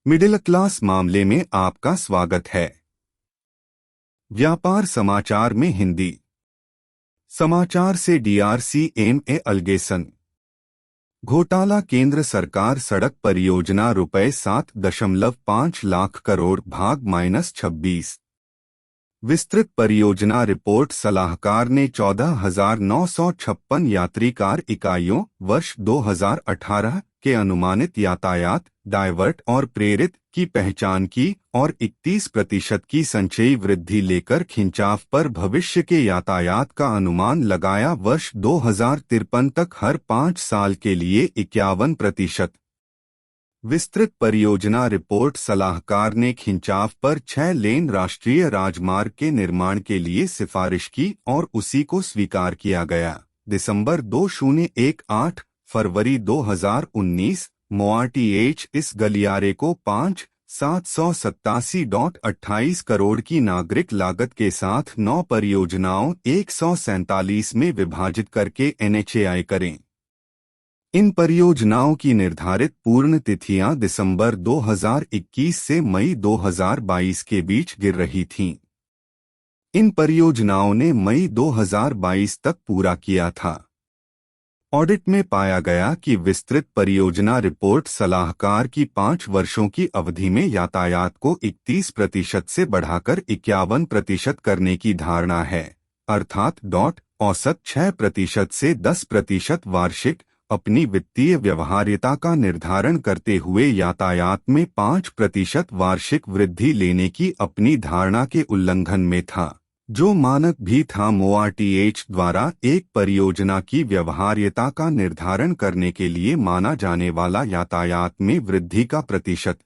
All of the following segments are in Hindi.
मिडिल क्लास मामले में आपका स्वागत है। व्यापार समाचार में हिंदी समाचार से DRCMA अलगेसन घोटाला। केंद्र सरकार सड़क परियोजना ₹7.5 लाख करोड़ भाग -26। विस्तृत परियोजना रिपोर्ट। सलाहकार ने 14,956 यात्री कार इकाइयों वर्ष 2018 के अनुमानित यातायात डायवर्ट और प्रेरित की पहचान की और 31% की संचयी वृद्धि लेकर खिंचाव पर भविष्य के यातायात का अनुमान लगाया। वर्ष 2053 तक हर 5 साल के लिए 51%। विस्तृत परियोजना रिपोर्ट। सलाहकार ने खिंचाव पर 6 लेन राष्ट्रीय राजमार्ग के निर्माण के लिए सिफारिश की और उसी को स्वीकार किया गया। दिसंबर 2018 फरवरी 2019 MoRTH इस गलियारे को 5,787.28 करोड़ की नागरिक लागत के साथ 9 परियोजनाओं 147 में विभाजित करके NHAI करें। इन परियोजनाओं की निर्धारित पूर्ण तिथियां दिसंबर 2021 से मई 2022 के बीच गिर रही थीं। इन परियोजनाओं ने मई 2022 तक पूरा किया था। ऑडिट में पाया गया कि विस्तृत परियोजना रिपोर्ट सलाहकार की 5 वर्षों की अवधि में यातायात को 31% से बढ़ाकर 51% करने की धारणा है, अर्थात औसत 6% से 10% वार्षिक। अपनी वित्तीय व्यवहार्यता का निर्धारण करते हुए यातायात में 5% वार्षिक वृद्धि लेने की अपनी धारणा के उल्लंघन में था, जो मानक भी था। MoRTH द्वारा एक परियोजना की व्यवहार्यता का निर्धारण करने के लिए माना जाने वाला यातायात में वृद्धि का प्रतिशत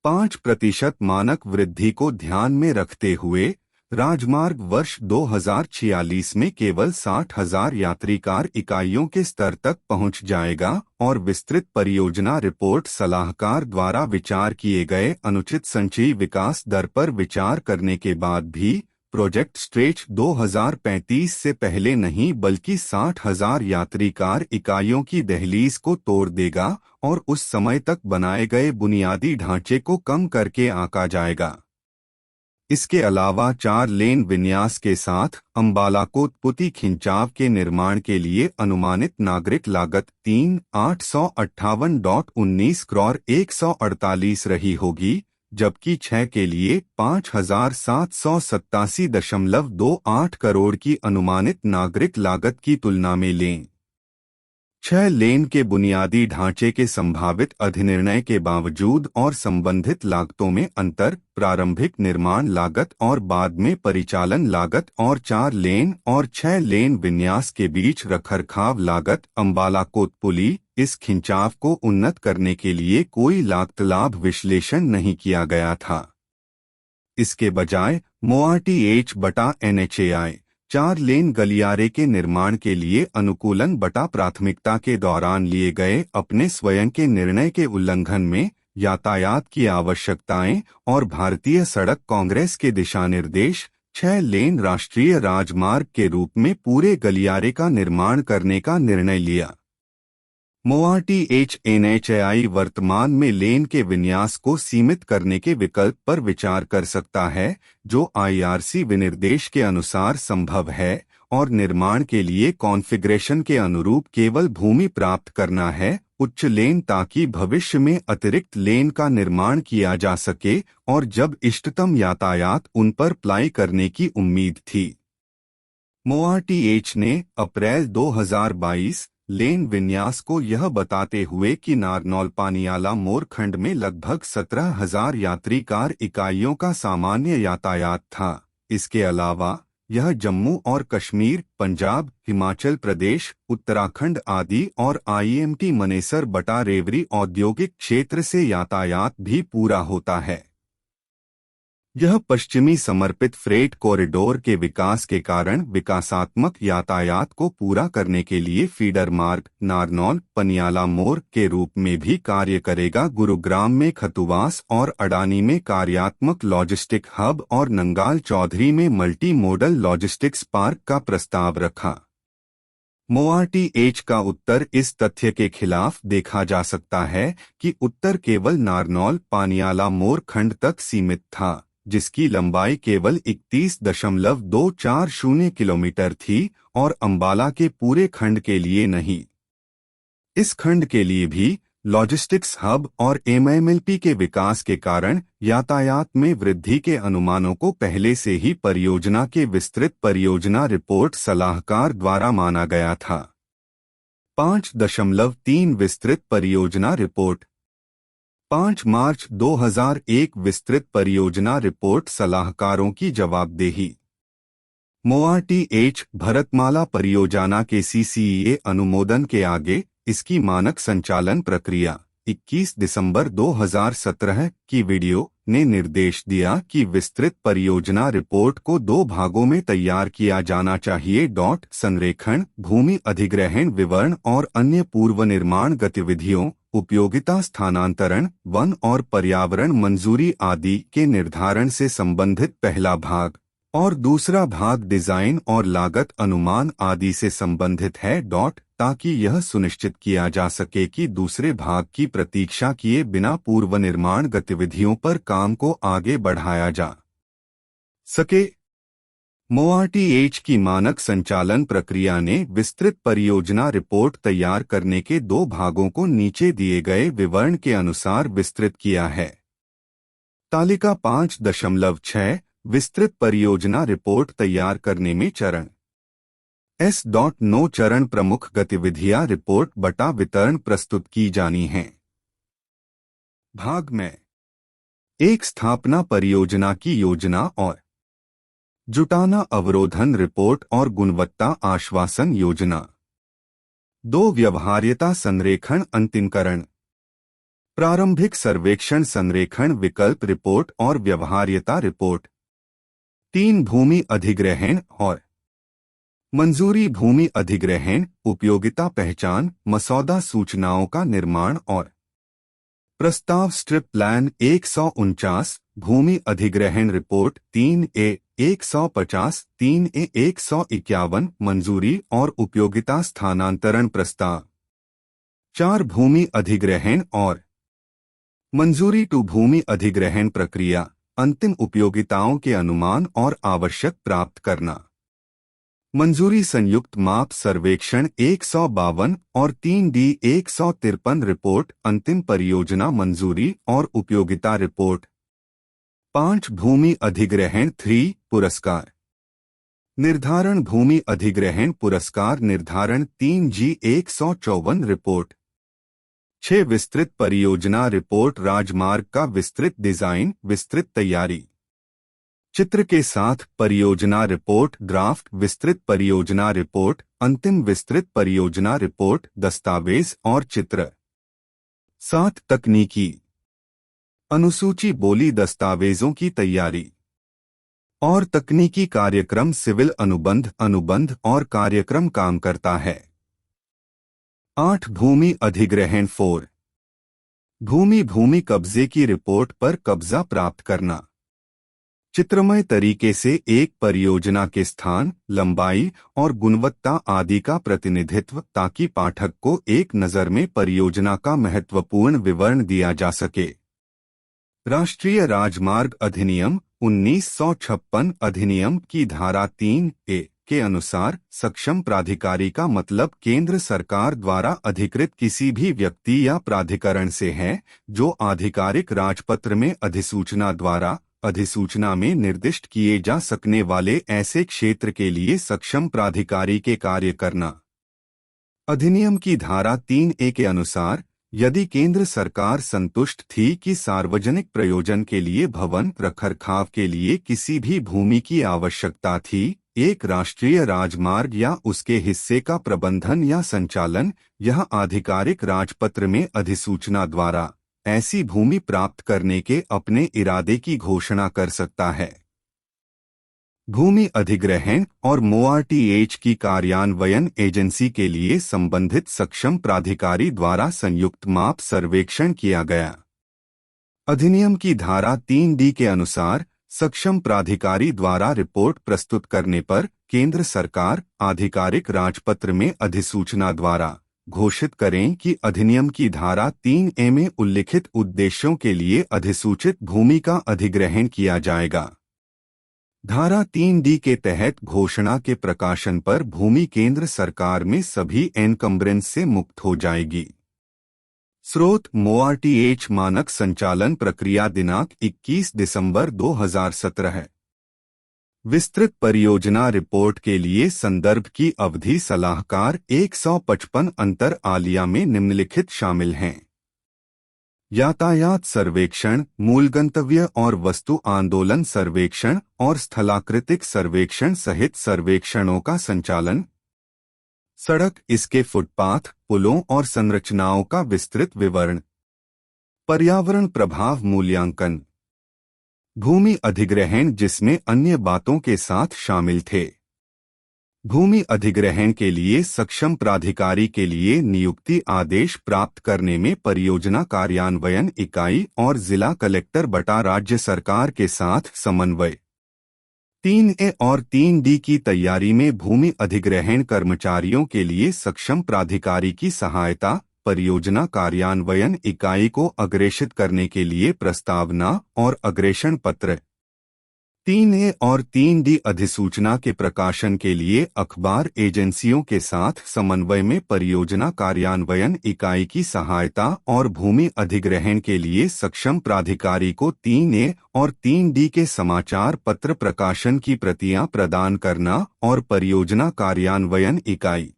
5% मानक वृद्धि को ध्यान में रखते हुए राजमार्ग वर्ष 2046 में केवल 60,000 यात्री कार इकाइयों के स्तर तक पहुंच जाएगा और विस्तृत परियोजना रिपोर्ट सलाहकार द्वारा विचार किए गए अनुचित संचयी विकास दर पर विचार करने के बाद भी प्रोजेक्ट स्ट्रेच 2035 से पहले नहीं बल्कि 60,000 यात्री कार इकाइयों की दहलीज को तोड़ देगा और उस समय तक बनाए गए बुनियादी ढांचे को कम करके आंका जाएगा। इसके अलावा 4 लेन विन्यास के साथ अंबाला कोटपुती खिंचाव के निर्माण के लिए अनुमानित नागरिक लागत 3,858.19 करोड़ 148 रही होगी, जबकि 6 के लिए 5,787.28 करोड़ की अनुमानित नागरिक लागत की तुलना में लें। 6 लेन के बुनियादी ढांचे के संभावित अधिनिर्णय के बावजूद और संबंधित लागतों में अंतर, प्रारंभिक निर्माण लागत और बाद में परिचालन लागत और 4 लेन और 6 लेन विन्यास के बीच रखरखाव लागत, अंबाला कोतपुली इस खिंचाव को उन्नत करने के लिए कोई लागत लाभ विश्लेषण नहीं किया गया था। इसके बजाय MoRTH बटा NHAI 4 लेन गलियारे के निर्माण के लिए अनुकूलन बटा प्राथमिकता के दौरान लिए गए अपने स्वयं के निर्णय के उल्लंघन में यातायात की आवश्यकताएं और भारतीय सड़क कांग्रेस के दिशानिर्देश 6 लेन राष्ट्रीय राजमार्ग के रूप में पूरे गलियारे का निर्माण करने का निर्णय लिया। MoRTH NHAI वर्तमान में लेन के विन्यास को सीमित करने के विकल्प पर विचार कर सकता है, जो IRC विनिर्देश के अनुसार संभव है, और निर्माण के लिए कॉन्फ़िगरेशन के अनुरूप केवल भूमि प्राप्त करना है, उच्च लेन, ताकि भविष्य में अतिरिक्त लेन का निर्माण किया जा सके और जब इष्टतम यातायात उन पर अप्लाई करने की उम्मीद थी। MoRTH ने अप्रैल 2022 लेन विन्यास को यह बताते हुए कि नारनौल पानियाला मोर खंड में लगभग 17,000 यात्री कार इकाइयों का सामान्य यातायात था। इसके अलावा यह जम्मू और कश्मीर, पंजाब, हिमाचल प्रदेश, उत्तराखंड आदि और IMT मनेसर बटा रेवरी औद्योगिक क्षेत्र से यातायात भी पूरा होता है। यह पश्चिमी समर्पित फ्रेट कॉरिडोर के विकास के कारण विकासात्मक यातायात को पूरा करने के लिए फीडर मार्ग नारनौल पनियाला मोर के रूप में भी कार्य करेगा। गुरुग्राम में खतुवास और अडानी में कार्यात्मक लॉजिस्टिक हब और नंगाल चौधरी में मल्टी मोडल लॉजिस्टिक्स पार्क का प्रस्ताव रखा। MORTH का उत्तर इस तथ्य के खिलाफ देखा जा सकता है कि उत्तर केवल नारनौल पानियाला मोर खंड तक सीमित था, जिसकी लंबाई केवल 31.240 किलोमीटर थी और अंबाला के पूरे खंड के लिए नहीं। इस खंड के लिए भी लॉजिस्टिक्स हब और MMLP के विकास के कारण यातायात में वृद्धि के अनुमानों को पहले से ही परियोजना के विस्तृत परियोजना रिपोर्ट सलाहकार द्वारा माना गया था। 5.3 विस्तृत परियोजना रिपोर्ट 5 मार्च 2001 विस्तृत परियोजना रिपोर्ट सलाहकारों की जवाबदेही। MORTH भरतमाला परियोजना के CCEA अनुमोदन के आगे इसकी मानक संचालन प्रक्रिया 21 दिसंबर 2017 की वीडियो ने निर्देश दिया कि विस्तृत परियोजना रिपोर्ट को 2 भागों में तैयार किया जाना चाहिए। संरेखण, भूमि अधिग्रहण विवरण और अन्य पूर्व निर्माण गतिविधियों, उपयोगिता स्थानांतरण, वन और पर्यावरण मंजूरी आदि के निर्धारण से संबंधित पहला भाग, और दूसरा भाग डिजाइन और लागत अनुमान आदि से संबंधित है। ताकि यह सुनिश्चित किया जा सके कि दूसरे भाग की प्रतीक्षा किए बिना पूर्व निर्माण गतिविधियों पर काम को आगे बढ़ाया जा सके। MORTH की मानक संचालन प्रक्रिया ने विस्तृत परियोजना रिपोर्ट तैयार करने के 2 भागों को नीचे दिए गए विवरण के अनुसार विस्तृत किया है। तालिका 5.6 विस्तृत परियोजना रिपोर्ट तैयार करने में चरण S.9 चरण प्रमुख गतिविधियां रिपोर्ट बटा वितरण प्रस्तुत की जानी हैं। भाग में 1 स्थापना परियोजना की योजना और जुटाना अवरोधन रिपोर्ट और गुणवत्ता आश्वासन योजना। 2 व्यवहार्यता संरेखण अंतिमकरण, प्रारंभिक सर्वेक्षण संरेखण विकल्प रिपोर्ट और व्यवहार्यता रिपोर्ट। 3 भूमि अधिग्रहण और मंजूरी भूमि अधिग्रहण उपयोगिता पहचान मसौदा सूचनाओं का निर्माण और प्रस्ताव स्ट्रिप प्लान 149 भूमि अधिग्रहण रिपोर्ट 3A 150 3A 151 मंजूरी और उपयोगिता स्थानांतरण प्रस्ताव। 4 भूमि अधिग्रहण और मंजूरी टू भूमि अधिग्रहण प्रक्रिया अंतिम उपयोगिताओं के अनुमान और आवश्यक प्राप्त करना। मंजूरी संयुक्त माप सर्वेक्षण 152 और 3D 153 रिपोर्ट अंतिम परियोजना मंजूरी और उपयोगिता रिपोर्ट। 5 भूमि अधिग्रहण 3 पुरस्कार निर्धारण भूमि अधिग्रहण पुरस्कार निर्धारण 3G 154 रिपोर्ट। 6 विस्तृत परियोजना रिपोर्ट राजमार्ग का विस्तृत डिजाइन विस्तृत तैयारी चित्र के साथ परियोजना रिपोर्ट ड्राफ्ट विस्तृत परियोजना रिपोर्ट अंतिम विस्तृत परियोजना रिपोर्ट दस्तावेज और चित्र। 7 तकनीकी अनुसूची बोली दस्तावेजों की तैयारी और तकनीकी कार्यक्रम सिविल अनुबंध और कार्यक्रम काम करता है। 8 भूमि अधिग्रहण 4 भूमि कब्जे की रिपोर्ट पर कब्जा प्राप्त करना। चित्रमय तरीके से एक परियोजना के स्थान, लंबाई और गुणवत्ता आदि का प्रतिनिधित्व ताकि पाठक को एक नज़र में परियोजना का महत्वपूर्ण विवरण दिया जा सके। राष्ट्रीय राजमार्ग अधिनियम 1956 अधिनियम की धारा 3A के अनुसार सक्षम प्राधिकारी का मतलब केंद्र सरकार द्वारा अधिकृत किसी भी व्यक्ति या प्राधिकरण से है जो आधिकारिक राजपत्र में अधिसूचना द्वारा अधिसूचना में निर्दिष्ट किए जा सकने वाले ऐसे क्षेत्र के लिए सक्षम प्राधिकारी के कार्य करना। अधिनियम की धारा 3A के अनुसार यदि केंद्र सरकार संतुष्ट थी कि सार्वजनिक प्रयोजन के लिए भवन रखरखाव के लिए किसी भी भूमि की आवश्यकता थी, एक राष्ट्रीय राजमार्ग या उसके हिस्से का प्रबंधन या संचालन यह आधिकारिक राजपत्र में अधिसूचना द्वारा ऐसी भूमि प्राप्त करने के अपने इरादे की घोषणा कर सकता है। भूमि अधिग्रहण और MORTH की कार्यान्वयन एजेंसी के लिए संबंधित सक्षम प्राधिकारी द्वारा संयुक्त माप सर्वेक्षण किया गया। अधिनियम की धारा 3D के अनुसार सक्षम प्राधिकारी द्वारा रिपोर्ट प्रस्तुत करने पर केंद्र सरकार आधिकारिक राजपत्र में अधिसूचना द्वारा घोषित करें कि अधिनियम की धारा 3A में उल्लिखित उद्देश्यों के लिए अधिसूचित भूमि का अधिग्रहण किया जाएगा। धारा 3D के तहत घोषणा के प्रकाशन पर भूमि केंद्र सरकार में सभी एनकम्ब्रेंस से मुक्त हो जाएगी। स्रोत MoRTH मानक संचालन प्रक्रिया दिनांक 21 दिसंबर 2017 है। विस्तृत परियोजना रिपोर्ट के लिए संदर्भ की अवधि सलाहकार 155 अंतर आलिया में निम्नलिखित शामिल हैं। यातायात सर्वेक्षण, मूल गंतव्य और वस्तु आंदोलन सर्वेक्षण और स्थलाकृतिक सर्वेक्षण सहित सर्वेक्षणों का संचालन। सड़क, इसके फुटपाथ, पुलों और संरचनाओं का विस्तृत विवरण। पर्यावरण प्रभाव मूल्यांकन। भूमि अधिग्रहण जिसमें अन्य बातों के साथ शामिल थे। भूमि अधिग्रहण के लिए सक्षम प्राधिकारी के लिए नियुक्ति आदेश प्राप्त करने में परियोजना कार्यान्वयन इकाई और जिला कलेक्टर बटा राज्य सरकार के साथ समन्वय। 3A और 3D की तैयारी में भूमि अधिग्रहण कर्मचारियों के लिए सक्षम प्राधिकारी की सहायता। परियोजना कार्यान्वयन इकाई को अग्रेषित करने के लिए प्रस्तावना और अग्रेषण पत्र। 3A और 3D अधिसूचना के प्रकाशन के लिए अखबार एजेंसियों के साथ समन्वय में परियोजना कार्यान्वयन इकाई की सहायता और भूमि अधिग्रहण के लिए सक्षम प्राधिकारी को 3A और 3D के समाचार पत्र प्रकाशन की प्रतियां प्रदान करना और परियोजना कार्यान्वयन इकाई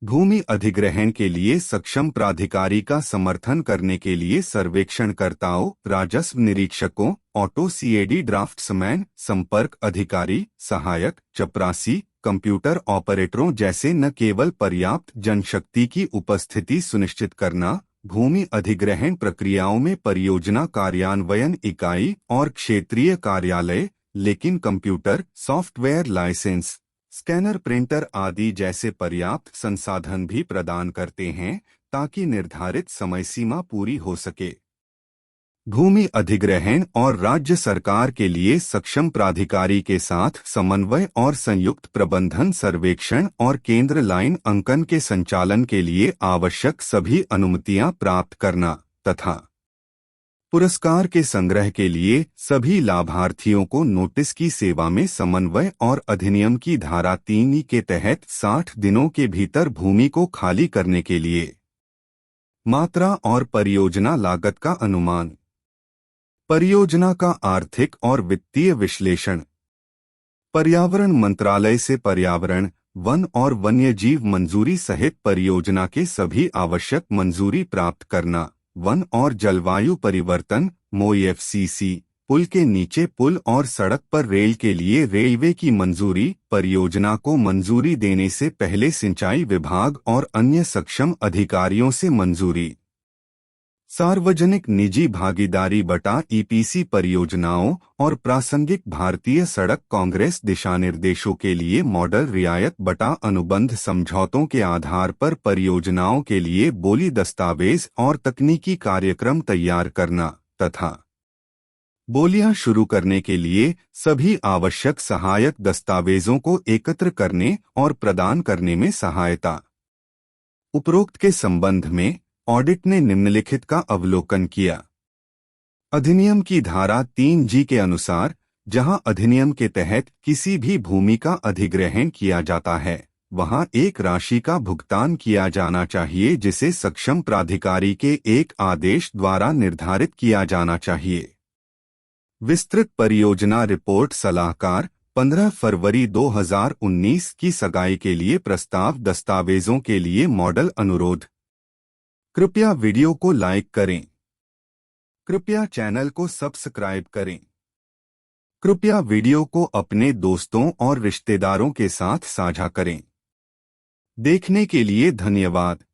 भूमि अधिग्रहण के लिए सक्षम प्राधिकारी का समर्थन करने के लिए सर्वेक्षणकर्ताओं, राजस्व निरीक्षकों, ऑटो CAD ड्राफ्ट्समैन, संपर्क अधिकारी, सहायक, चपरासी, कंप्यूटर ऑपरेटरों जैसे न केवल पर्याप्त जनशक्ति की उपस्थिति सुनिश्चित करना, भूमि अधिग्रहण प्रक्रियाओं में परियोजना कार्यान्वयन इकाई और क्षेत्रीय कार्यालय, लेकिन computer, software license, scanner, printer आदि जैसे पर्याप्त संसाधन भी प्रदान करते हैं ताकि निर्धारित समय सीमा पूरी हो सके। भूमि अधिग्रहण और राज्य सरकार के लिए सक्षम प्राधिकारी के साथ समन्वय और संयुक्त प्रबंधन सर्वेक्षण और केंद्र लाइन अंकन के संचालन के लिए आवश्यक सभी अनुमतियां प्राप्त करना तथा पुरस्कार के संग्रह के लिए सभी लाभार्थियों को नोटिस की सेवा में समन्वय और अधिनियम की धारा 3E के तहत 60 दिनों के भीतर भूमि को खाली करने के लिए। मात्रा और परियोजना लागत का अनुमान। परियोजना का आर्थिक और वित्तीय विश्लेषण। पर्यावरण मंत्रालय से पर्यावरण, वन और वन्यजीव मंजूरी सहित परियोजना के सभी आवश्यक मंजूरी प्राप्त करना। वन और जलवायु परिवर्तन MoEFCC, पुल के नीचे पुल और सड़क पर रेल के लिए रेलवे की मंजूरी। परियोजना को मंजूरी देने से पहले सिंचाई विभाग और अन्य सक्षम अधिकारियों से मंजूरी। सार्वजनिक निजी भागीदारी बटा EPC परियोजनाओं और प्रासंगिक भारतीय सड़क कांग्रेस दिशानिर्देशों के लिए मॉडल रियायत बटा अनुबंध समझौतों के आधार पर परियोजनाओं के लिए बोली दस्तावेज और तकनीकी कार्यक्रम तैयार करना तथा बोलियां शुरू करने के लिए सभी आवश्यक सहायक दस्तावेजों को एकत्र करने और प्रदान करने में सहायता। उपरोक्त के संबंध में ऑडिट ने निम्नलिखित का अवलोकन किया। अधिनियम की धारा 3G के अनुसार जहां अधिनियम के तहत किसी भी भूमि का अधिग्रहण किया जाता है वहां एक राशि का भुगतान किया जाना चाहिए जिसे सक्षम प्राधिकारी के एक आदेश द्वारा निर्धारित किया जाना चाहिए। विस्तृत परियोजना रिपोर्ट सलाहकार 15 फरवरी 2019 की सगाई के लिए प्रस्ताव दस्तावेजों के लिए मॉडल अनुरोध। कृपया वीडियो को लाइक करें। कृपया चैनल को सब्सक्राइब करें। कृपया वीडियो को अपने दोस्तों और रिश्तेदारों के साथ साझा करें। देखने के लिए धन्यवाद।